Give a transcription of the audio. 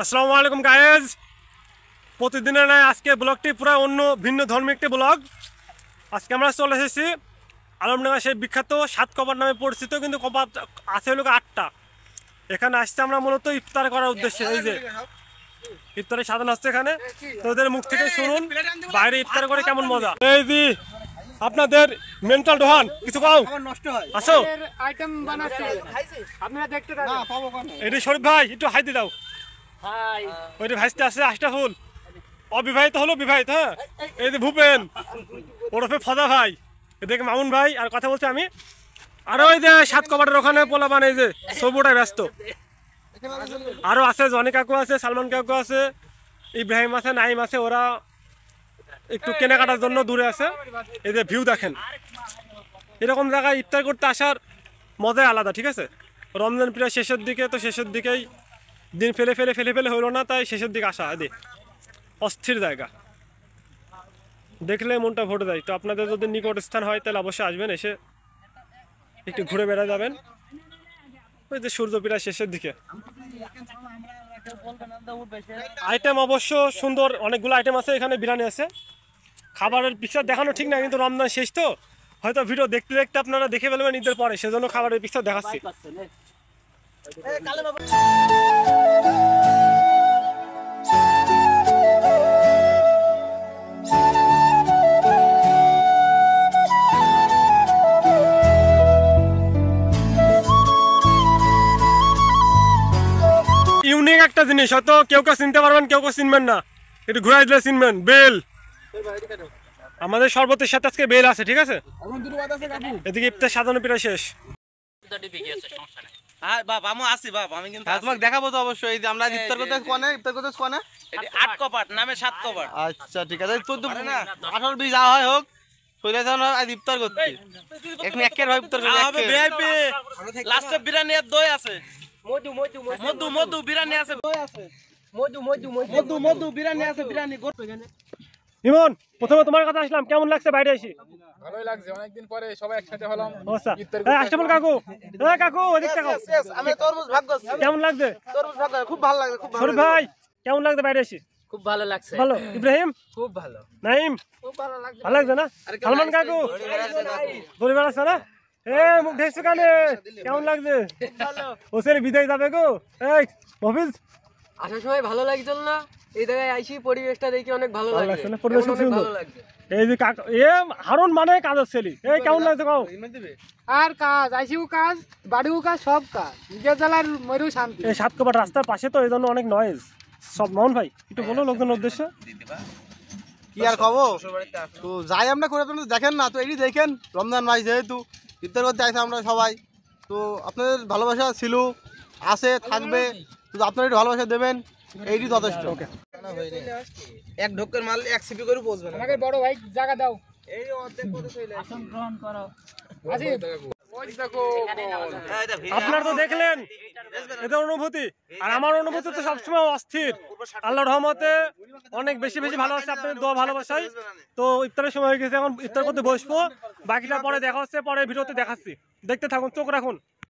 আসসালামু আলাইকুম গাইজ। প্রতিদিনের নয় আজকে ব্লগটি পুরো অন্য ভিন্ন ধর্মী একটি ব্লগ। আজকে আমরা চলে এসেছি আলমডাঙ্গা সেই বিখ্যাত 7 কপাট নামে পরিচিত, কিন্তু কপাট আছে হলো 8টা। এখানে আসছে আমরা মূলত ইফতার করার উদ্দেশ্যে। এই যে ইফতারের সাধন হচ্ছে এখানে, তো ওদের মুখ থেকে শুনুন বাইরে ইফতার করে কেমন মজা। এই যে আপনাদের মেন্টাল ডোহান কিছু পাও আসো আইটেম বানাচ্ছে আপনারা দেখতে থাকুন। না পাবো কোন এটি শরীফ ভাই একটু হাই দিয়ে দাও। হাই ওইটি ভাইস্তে আছে আশরাফুল, অবিবাহিত হলো বিবাহিত। হ্যাঁ এই যে ভূপেন ওরফে ফজা ভাই, এদিকে মামুন ভাই, আর কথা বলছি আমি। আরো ওই যে 7 কপাটের ওখানে পোলাপান এই যে সবুটাই ব্যস্ত। আরো আছে জনি কাকু আছে, সালমান কাকু আছে, ইব্রাহিম আছে, নাইম আছে, ওরা একটু কেনাকাটার জন্য দূরে আছে। এই যে ভিউ দেখেন, এরকম জায়গায় ইফতার করতে আসার মজাই আলাদা। ঠিক আছে, রমজান প্রায় শেষের দিকে, তো শেষের দিকেই দিন ফেলে ফেলে হলো না, তাই শেষের দিকে আসা আদি অস্থির জায়গা, দেখলে মনটা ভরে যায়। তো আপনাদের যদি নিকট স্থান হয় তাহলে অবশ্যই আসবেন, এসে একটু ঘুরে বেড়া যাবেন। ওই যে সূর্য প্রায় শেষের দিকে। আইটেম অবশ্য সুন্দর, অনেকগুলো আইটেম আছে এখানে। বিরিয়ানি আছে, খাবারের পিকচার দেখানো ঠিক না, কিন্তু রমজান শেষ তো হয়তো ভিডিও দেখতে দেখতে আপনারা দেখে ফেলবেন ঈদের পরে, সেজন্য খাবারের পিকচার দেখাচ্ছি। ইউনিক একটা জিনিস, হয়তো কেউ কেউ চিনতে পারবেন, কেউ কেউ চিনবেন না। একটু ঘুরাই দিলে চিনবেন। বেল, আমাদের শরবতের সাথে আজকে বেল আছে। ঠিক আছে, এদিকে ইফতার সাজানো প্রায় শেষ। দেখাবো তো অবশ্যই। আমরা ইফতার করতে কোনে 8 কপাট নামে 7 কপাট। আচ্ছা ঠিক আছে, তোর তো না 18-20 যাওয়া হয় হোক, চলে যাও না আজ ইফতার করতে। এখন একের ভাই ইফতার করতে হবে ভিআইপি। লাস্টে বিরিয়ানি আর দই আছে। মধু মধু মধু মধু বিরিয়ানি আছে, দই আছে। মধু মধু মধু মধু বিরিয়ানি আছে, বিরিয়ানি করতে জানে। ইমন, প্রথমে তোমার কথা আসলাম, কেমন লাগছে বাইরে এসে? ভালোই লাগছে, অনেকদিন পরে সবাই একসাথে হলাম। আচ্ছা এই আশরাফুল কাকু, এই কাকু ওদিক তাকাও। আমি তরমুজ ভাগ্য কেমন লাগছে? তরমুজ ভাগ্য খুব ভালো লাগছে, খুব ভালো। শরীফ ভাই কেমন লাগছে বাইরে এসে? খুব ভালো লাগছে। ভালো। ইব্রাহিম খুব ভালো। নাইম খুব ভালো লাগছে। ভালো লাগছে না? সালমান কাকু পরিবার আছে না? এই মুখ ঢেকছে কানে, কেমন লাগছে? ভালো। ওসের বিদায় যাবে গো। এই মফিজ আসার সময় ভালো লাগছিল না? এই জায়গায় আইছি, পরিবেশটা দেখি অনেক ভালো ভালো লাগছে। লাগছে না? পরিবেশ খুব অনেক সুন্দর। ভালো লাগছে। এই যে কাকু এ হারুন মানে কাজের ছেলে। এই কেমন লাগছে কাকু? আর কাজ আইসিও কাজ, বাড়িও কাজ, সব কাজ। নিজের জেলার মরু শান্তি। এই 7 কপাট রাস্তার পাশে, তো এই জন্য অনেক নয়েজ। সব মামুন ভাই একটু বলো লোকজনের উদ্দেশ্যে। কি আর কব, তো যাই আমরা করে আপনারা দেখেন না, তো এই দেখেন রমজান মাস যেহেতু ইফতার করতে আসে আমরা সবাই, তো আপনাদের ভালোবাসা ছিল, আছে, থাকবে, তো আপনারা একটু ভালোবাসা দেবেন, এইটি যথেষ্ট। এক ঢোকের মাল এক সিপি করে পৌঁছবে না। আমাকে বড় ভাই জায়গা দাও। এই অর্ধেক করে চলে আসন গ্রহণ করো। আপনারা তো দেখলেন এদের অনুভূতি, আর আমার অনুভূতি তো সবসময় অস্থির। আল্লাহর রহমতে অনেক বেশি বেশি ভালো আছে, আপনাদের দোয়া ভালোবাসাই। তো ইফতারের সময় হয়ে গেছে, এখন ইফতার করতে বসবো। বাকিটা পরে দেখা হচ্ছে, পরে ভিডিওতে দেখাচ্ছি, দেখতে থাকুন, চোখ রাখুন।